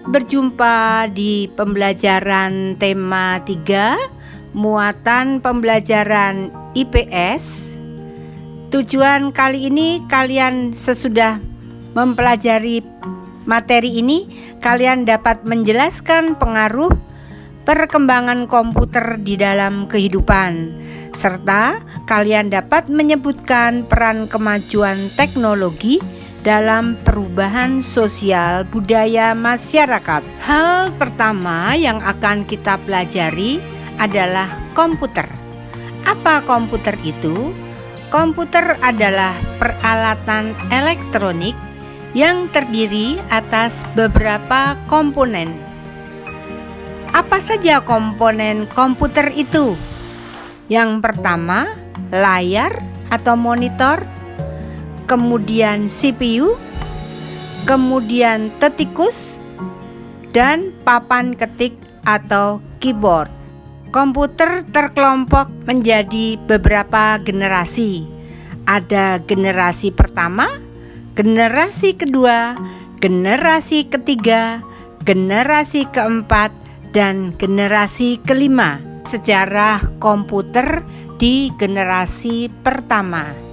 berjumpa di pembelajaran tema 3, muatan pembelajaran IPS. Tujuan kali ini kalian sesudah mempelajari materi ini, kalian dapat menjelaskan pengaruh perkembangan komputer di dalam kehidupan, serta kalian dapat menyebutkan peran kemajuan teknologi dalam perubahan sosial budaya masyarakat. Hal pertama yang akan kita pelajari adalah komputer. Apa komputer itu? Komputer adalah peralatan elektronik yang terdiri atas beberapa komponen. Apa saja komponen komputer itu? Yang pertama, layar atau monitor, kemudian CPU, kemudian tetikus, dan papan ketik atau keyboard. Komputer terkelompok menjadi beberapa generasi. Ada generasi pertama, generasi kedua, generasi ketiga, generasi keempat, dan generasi kelima. Sejarah komputer di generasi pertama.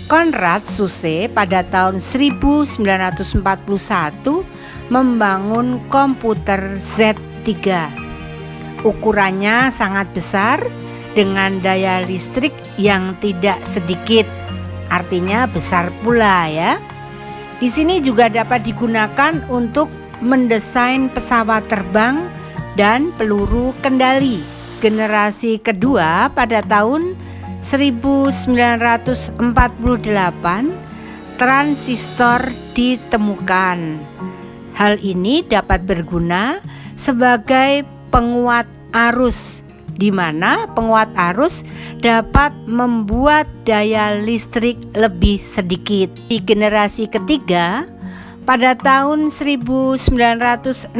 Konrad Zuse pada tahun 1941 membangun komputer Z3. Ukurannya sangat besar dengan daya listrik yang tidak sedikit, artinya besar pula ya. Di sini juga dapat digunakan untuk mendesain pesawat terbang dan peluru kendali. Generasi kedua pada tahun 1948 transistor ditemukan. Hal ini dapat berguna sebagai penguat arus, di mana penguat arus dapat membuat daya listrik lebih sedikit. Di generasi ketiga pada tahun 1964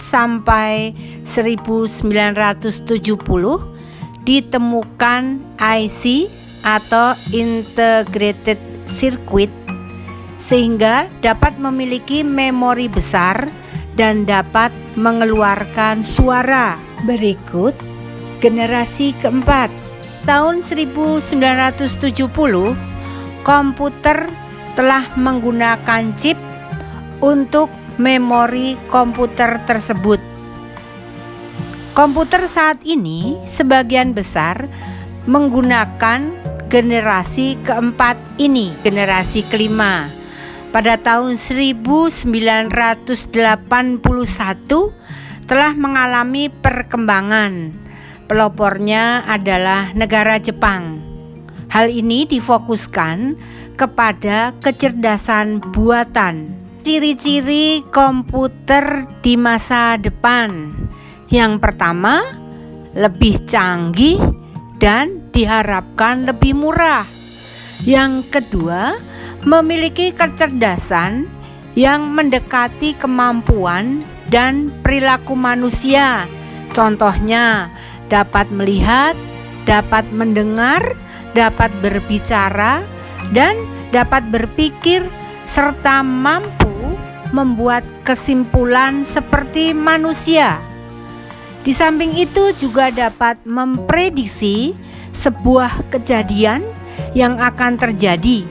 sampai 1970 ditemukan IC atau Integrated Circuit, sehingga dapat memiliki memori besar dan dapat mengeluarkan suara. Berikut generasi keempat. Tahun 1970 komputer telah menggunakan chip untuk memori komputer tersebut. Komputer saat ini sebagian besar menggunakan generasi keempat ini. Generasi kelima pada tahun 1981 telah mengalami perkembangan. Pelopornya adalah negara Jepang. Hal ini difokuskan kepada kecerdasan buatan. Ciri-ciri komputer di masa depan. Yang pertama, lebih canggih dan diharapkan lebih murah. Yang kedua, memiliki kecerdasan yang mendekati kemampuan dan perilaku manusia. Contohnya, dapat melihat, dapat mendengar, dapat berbicara, dan dapat berpikir serta mampu membuat kesimpulan seperti manusia. Di samping itu juga dapat memprediksi sebuah kejadian yang akan terjadi,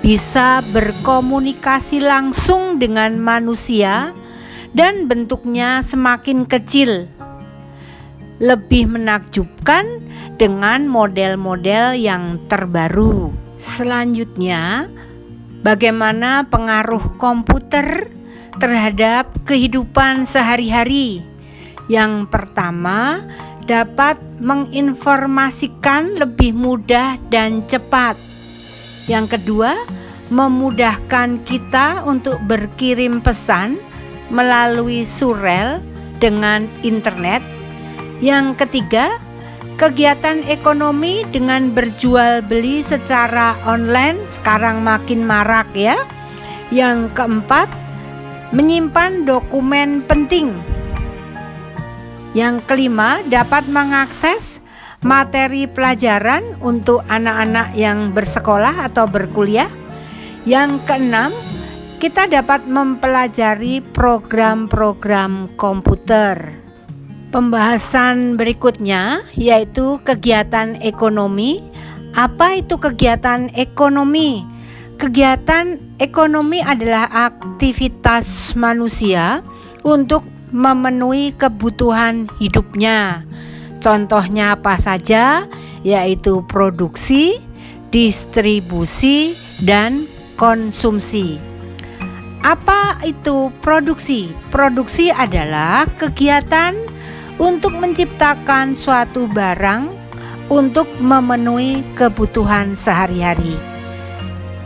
bisa berkomunikasi langsung dengan manusia, dan bentuknya semakin kecil. Lebih menakjubkan dengan model-model yang terbaru. Selanjutnya, bagaimana pengaruh komputer terhadap kehidupan sehari-hari? Yang pertama, dapat menginformasikan lebih mudah dan cepat. Yang kedua, memudahkan kita untuk berkirim pesan melalui surel dengan internet. Yang ketiga, kegiatan ekonomi dengan berjual beli secara online sekarang makin marak ya. Yang keempat, menyimpan dokumen penting. Yang kelima, dapat mengakses materi pelajaran untuk anak-anak yang bersekolah atau berkuliah. Yang keenam, kita dapat mempelajari program-program komputer. Pembahasan berikutnya yaitu kegiatan ekonomi. Apa itu kegiatan ekonomi? Kegiatan ekonomi adalah aktivitas manusia untuk memenuhi kebutuhan hidupnya. Contohnya apa saja? Yaitu produksi, distribusi, dan konsumsi. Apa itu produksi? Produksi adalah kegiatan untuk menciptakan suatu barang untuk memenuhi kebutuhan sehari-hari.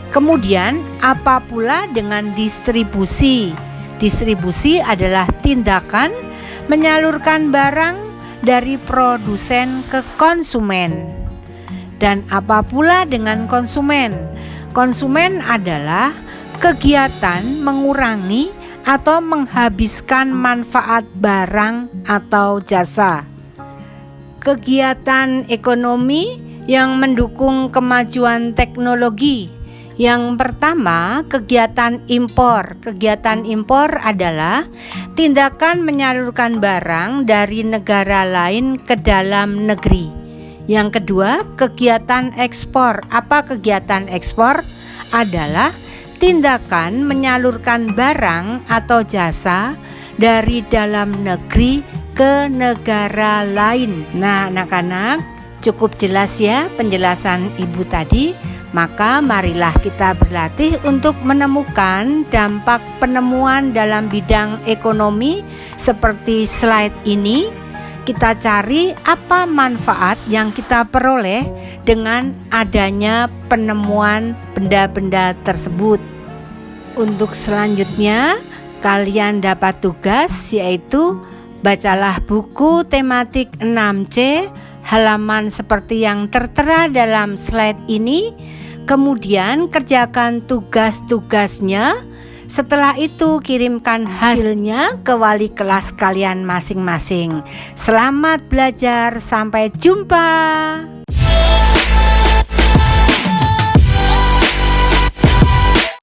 Kemudian, apa pula dengan distribusi? Distribusi adalah tindakan menyalurkan barang dari produsen ke konsumen. Dan apa pula dengan konsumen? Konsumen adalah kegiatan mengurangi atau menghabiskan manfaat barang atau jasa. Kegiatan ekonomi yang mendukung kemajuan teknologi. Yang pertama, kegiatan impor. Kegiatan impor adalah tindakan menyalurkan barang dari negara lain ke dalam negeri. Yang kedua, kegiatan ekspor. Apa kegiatan ekspor? Adalah tindakan menyalurkan barang atau jasa dari dalam negeri ke negara lain. Nah, anak-anak, cukup jelas ya penjelasan Ibu tadi. Maka marilah kita berlatih untuk menemukan dampak penemuan dalam bidang ekonomi seperti slide ini. Kita cari apa manfaat yang kita peroleh dengan adanya penemuan benda-benda tersebut. Untuk selanjutnya, kalian dapat tugas yaitu bacalah buku tematik 6C halaman seperti yang tertera dalam slide ini. Kemudian kerjakan tugas-tugasnya. Setelah itu kirimkan hasilnya ke wali kelas kalian masing-masing. Selamat belajar, sampai jumpa.